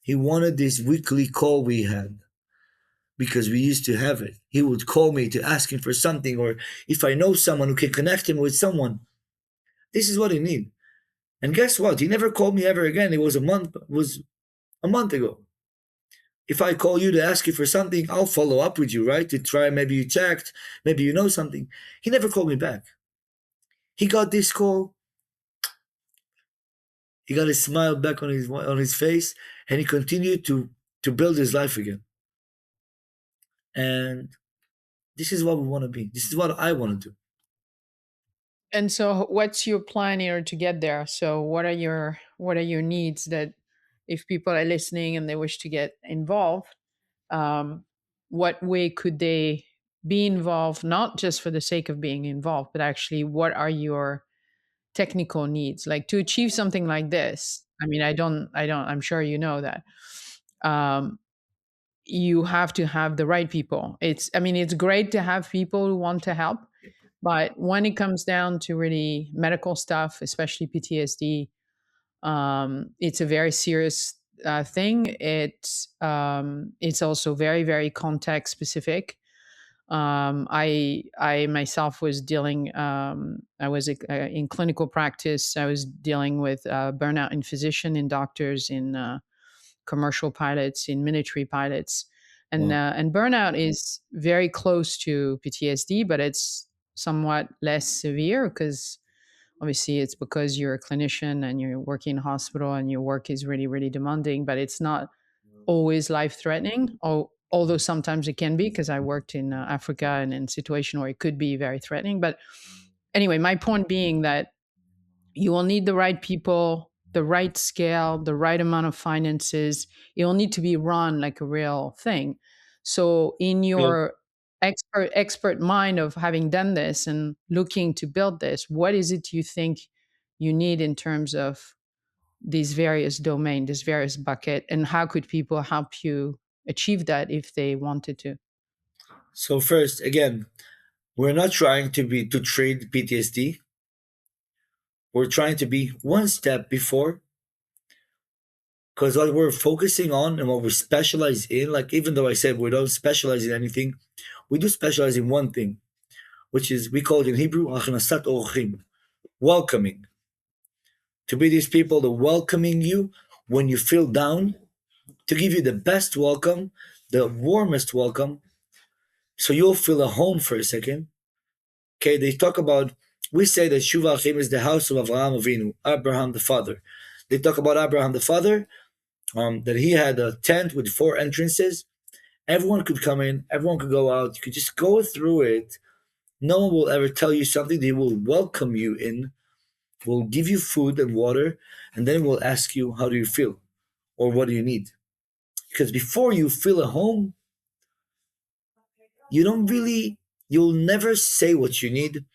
He wanted this weekly call we had because we used to have it. He would call me to ask him for something or if I know someone who can connect him with someone. This is what he need. And guess what? He never called me ever again. It was a month ago. If I call you to ask you for something, I'll follow up with you, right? To try, maybe you checked, maybe you know something. He never called me back. He got this call, he got a smile back on his face, and he continued to build his life again. And this is what we want to be. This is what I want to do. And so, what's your plan here to get there? So, what are your needs that, if people are listening and they wish to get involved, um, what way could they be involved? Not just for the sake of being involved, but actually, what are your technical needs, like to achieve something like this? I mean, I don't. I'm sure you know that. Um, you have to have the right people. I mean, it's great to have people who want to help, but when it comes down to really medical stuff, especially PTSD, it's a very serious thing. It's also very, very context specific. I myself was dealing. I was in clinical practice. I was dealing with burnout in physician and doctors in commercial pilots, in military pilots, Wow. and burnout is very close to PTSD, but it's somewhat less severe because obviously it's because you're a clinician and you're working in a hospital and your work is really really demanding, but it's not always life threatening. Although sometimes it can be, because I worked in Africa and in a situation where it could be very threatening. But anyway, my point being that you will need the right people, the right scale, the right amount of finances. It will need to be run like a real thing. So, in Yep. your expert mind of having done this and looking to build this, what is it you think you need in terms of these various domain, this various bucket, and how could people help you achieve that if they wanted to? So first, again, we're not trying to trade PTSD. We're trying to be one step before, because what we're focusing on and what we specialize in, like even though I said we don't specialize in anything, we do specialize in one thing, which is we call it in Hebrew "achnasat orchim," welcoming. To be these people that welcoming you when you feel down, to give you the best welcome, the warmest welcome, so you'll feel at home for a second. Okay, they talk about, we say that Shuva Achim is the house of Avraham Avinu, Abraham the father. They talk about Abraham the father, that he had a tent with four entrances. Everyone could come in, everyone could go out. You could just go through it. No one will ever tell you something. They will welcome you in, will give you food and water, and then will ask you, how do you feel? Or what do you need? Because before you feel at home, you don't really, you'll never say what you need,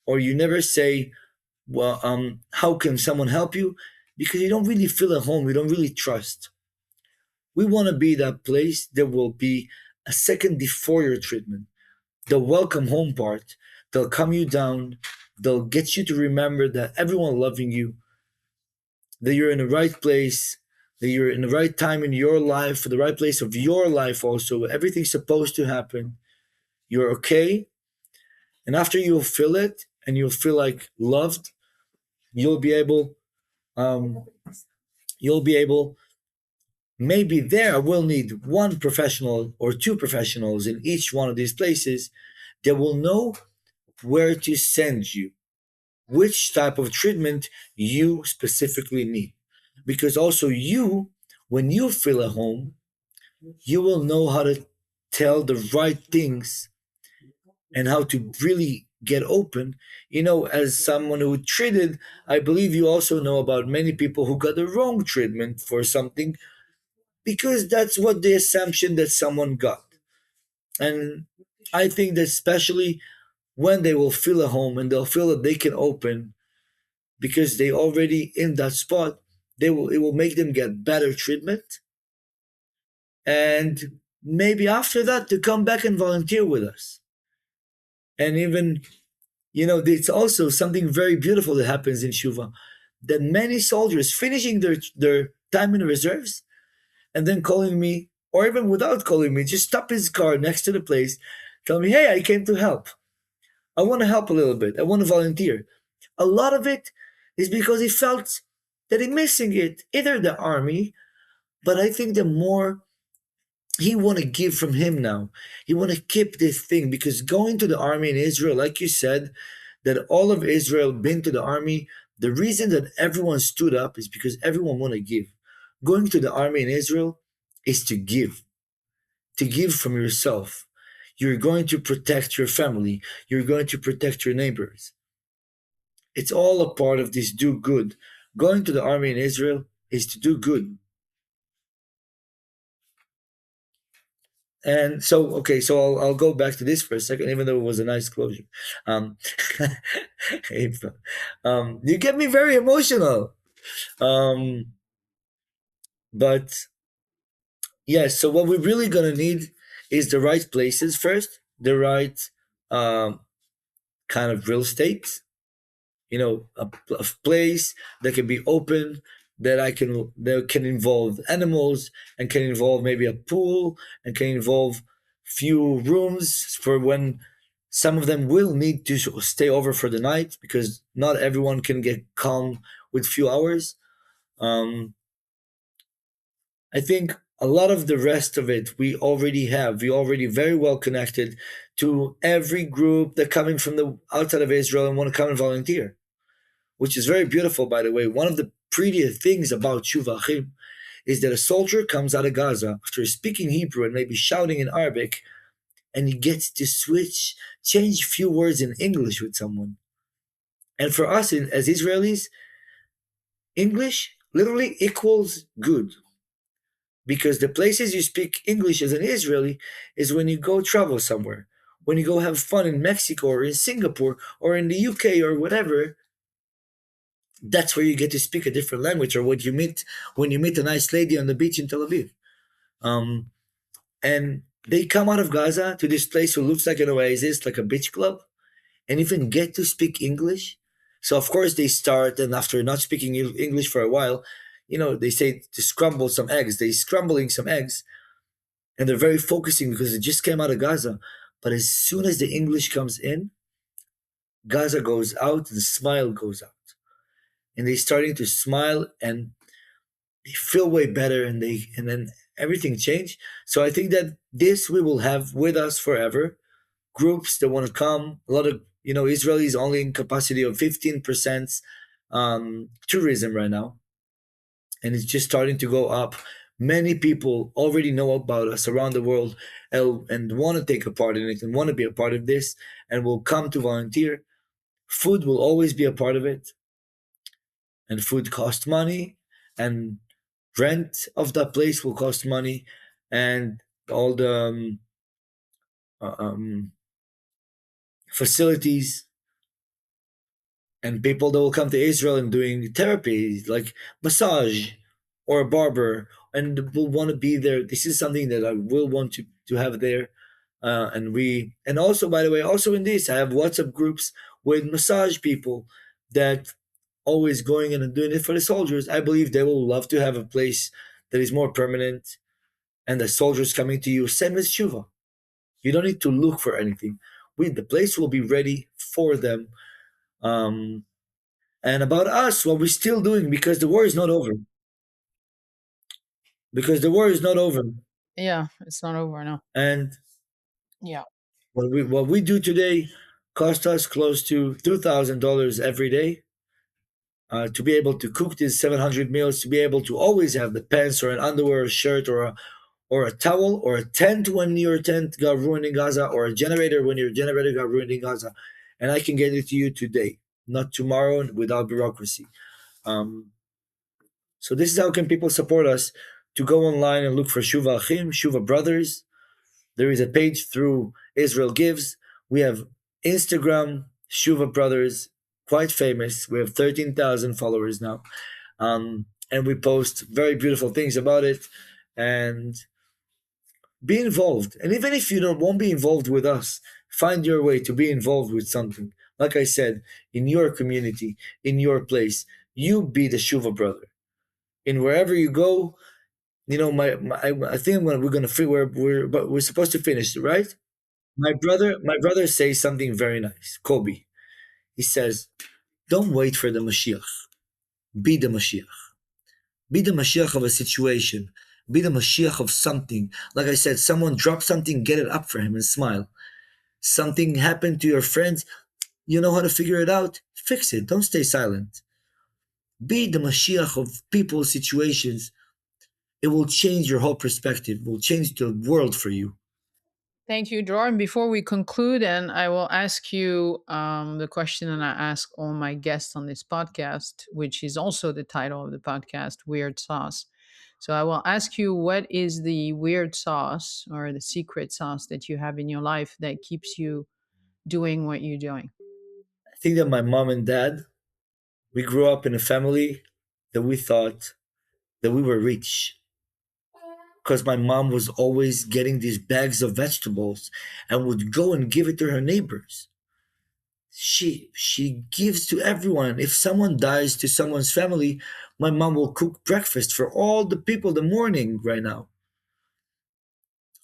or you never say, well, how can someone help you? Because you don't really feel at home, you don't really trust. We want to be that place that will be a second before your treatment. The welcome home part, they'll calm you down, they'll get you to remember that everyone loving you, that you're in the right place, that you're in the right time in your life, for the right place of your life also. Everything's supposed to happen. You're okay. And after you'll feel it and you'll feel like loved, you'll be able, um, you'll be able, maybe there I will need one professional or two professionals in each one of these places that will know where to send you, which type of treatment you specifically need. Because also you, when you feel at home, you will know how to tell the right things and how to really get open. As someone who treated, I believe you also know about many people who got the wrong treatment for something, because that's what the assumption that someone got. And I think that especially when they will feel at home and they'll feel that they can open because they already in that spot, it will make them get better treatment, and maybe after that to come back and volunteer with us. And even, it's also something very beautiful that happens in Shuva, that many soldiers finishing their time in the reserves and then calling me, or even without calling me, just stop his car next to the place, tell me, hey, I came to help. I want to help a little bit. I want to volunteer. A lot of it is because he felt that he's missing it, either the army, but I think the more he want to give from him now. He want to keep this thing, because going to the army in Israel, like you said, that all of Israel been to the army. The reason that everyone stood up is because everyone want to give. Going to the army in Israel is to give from yourself. You're going to protect your family. You're going to protect your neighbors. It's all a part of this do good. Going to the army in Israel is to do good. And so, okay, so I'll go back to this for a second, even though it was a nice closure. Um, you get me very emotional. Um, but yes, so what we're really gonna need is the right places first, the right um, kind of real estate, a place that can be open, that can involve animals, and can involve maybe a pool, and can involve few rooms for when some of them will need to stay over for the night, because not everyone can get calm with few hours. um, I think a lot of the rest of it we already have. We already very well connected to every group that coming from the outside of Israel and want to come and volunteer, which is very beautiful, by the way. One of the prettiest things about Shuva Achim is that a soldier comes out of Gaza after speaking Hebrew and maybe shouting in Arabic, and he gets to change a few words in English with someone. And for us as Israelis, English literally equals good, because the places you speak English as an Israeli is when you go travel somewhere, when you go have fun in Mexico or in Singapore or in the UK or whatever. That's where you get to speak a different language, or when you meet a nice lady on the beach in Tel Aviv. Um, and they come out of Gaza to this place who looks like an oasis, like a beach club, and even get to speak English. So of course they start, and after not speaking English for a while, they say to scramble some eggs. They scrambling some eggs, and they're very focusing because it just came out of Gaza. But as soon as the English comes in, Gaza goes out, and the smile goes out, and they're starting to smile, and they feel way better, and then everything changed. So I think that this we will have with us forever. Groups that want to come. A lot of Israelis only in capacity of 15% tourism right now, and it's just starting to go up. Many people already know about us around the world, and want to take a part in it and want to be a part of this, and will come to volunteer. Food will always be a part of it, and food costs money, and rent of that place will cost money, and all the uh, um, facilities, and people that will come to Israel and doing therapy like massage or a barber, and will want to be there. This is something that I will want to have there. And also, by the way, also in this, I have WhatsApp groups with massage people that always going in and doing it for the soldiers. I believe they will love to have a place that is more permanent, and the soldiers coming to you. Same as Shuva. You don't need to look for anything. The place will be ready for them. Um, and about us, what we're still doing, because the war is not over. Because the war is not over, Yeah, it's not over now. and Yeah. what we do today cost us close to $2,000 every day, to be able to cook these 700 meals, to be able to always have the pants or an underwear, or shirt, or a towel, or a tent when your tent got ruined in Gaza, or a generator when your generator got ruined in Gaza, and I can get it to you today, not tomorrow, without bureaucracy. Um, so this is how can people support us: to go online and look for Shuva Achim, Shuva Brothers. There is a page through Israel Gives. We have Instagram, Shuva Brothers, quite famous. We have 13,000 followers now. And we post very beautiful things about it. And be involved. And even if you don't won't be involved with us, find your way to be involved with something. Like I said, in your community, in your place, you be the Shuva brother. In wherever you go, I think we're gonna we're supposed to finish, right? My brother says something very nice. Kobe. He says, "Don't wait for the Mashiach. Be the Mashiach. Be the Mashiach of a situation. Be the Mashiach of something. Like I said, someone dropped something, get it up for him and smile. Something happened to your friends, you know how to figure it out? Fix it. Don't stay silent. Be the Mashiach of people's situations. It will change your whole perspective. It will change the world for you." Thank you, Dror. And before we conclude, and I will ask you the question that I ask all my guests on this podcast, which is also the title of the podcast, Weird Sauce. So I will ask you, what is the weird sauce or the secret sauce that you have in your life that keeps you doing what you're doing? I think that my mom and dad, we grew up in a family that we thought that we were rich, because my mom was always getting these bags of vegetables and would go and give it to her neighbors. She gives to everyone. If someone dies to someone's family, my mom will cook breakfast for all the people the morning right now.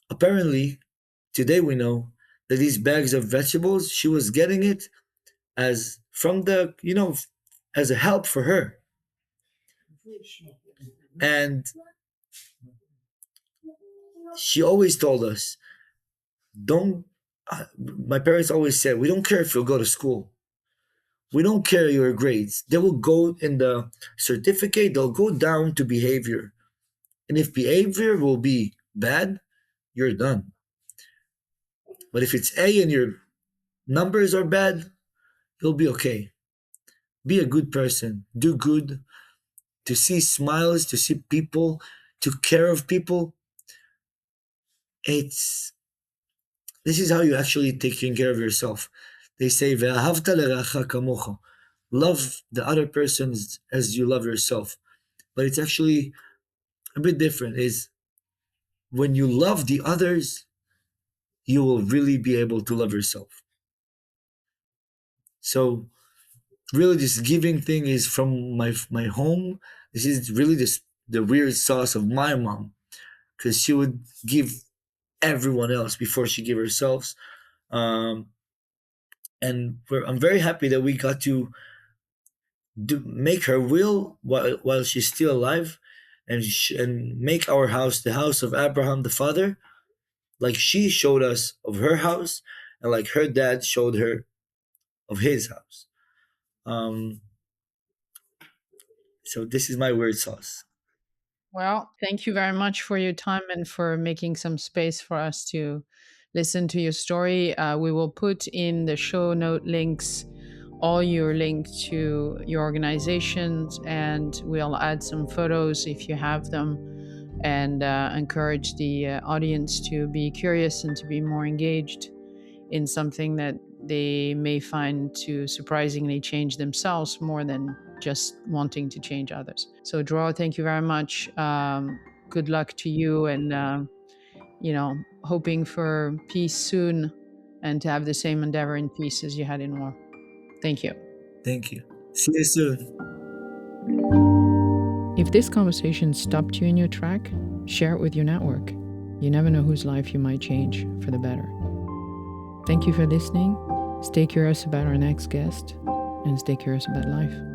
Apparently, today we know that these bags of vegetables, she was getting it as from the, as a help for her. And She always told us, don't, my parents always said, we don't care if you'll go to school. We don't care your grades. They will go in the certificate, they'll go down to behavior. And if behavior will be bad, you're done. But if it's A and your numbers are bad, you'll be okay. Be a good person. Do good. To see smiles, to see people, to care of people. It's this is how you actually taking care of yourself. They say, "Ve'ahavta l'reacha kamocha." Love the other person as you love yourself. But it's actually a bit different. Is when you love the others, you will really be able to love yourself. So really, this giving thing is from my home. This is really the weird sauce of my mom because she would give everyone else before she gave herself. Um, and I'm very happy that we got to make her will while she's still alive, and make our house the house of Abraham the father, like she showed us of her house, and like her dad showed her of his house. Um, so this is my weird sauce. Well, thank you very much for your time and for making some space for us to listen to your story. We will put in the show note links all your links to your organizations, and we'll add some photos if you have them, and encourage the audience to be curious and to be more engaged in something that they may find to surprisingly change themselves more than just wanting to change others. So, Dror, thank you very much. Good luck to you, and hoping for peace soon, and to have the same endeavor in peace as you had in war. Thank you. Thank you. See you soon. If this conversation stopped you in your track, share it with your network. You never know whose life you might change for the better. Thank you for listening. Stay curious about our next guest, and stay curious about life.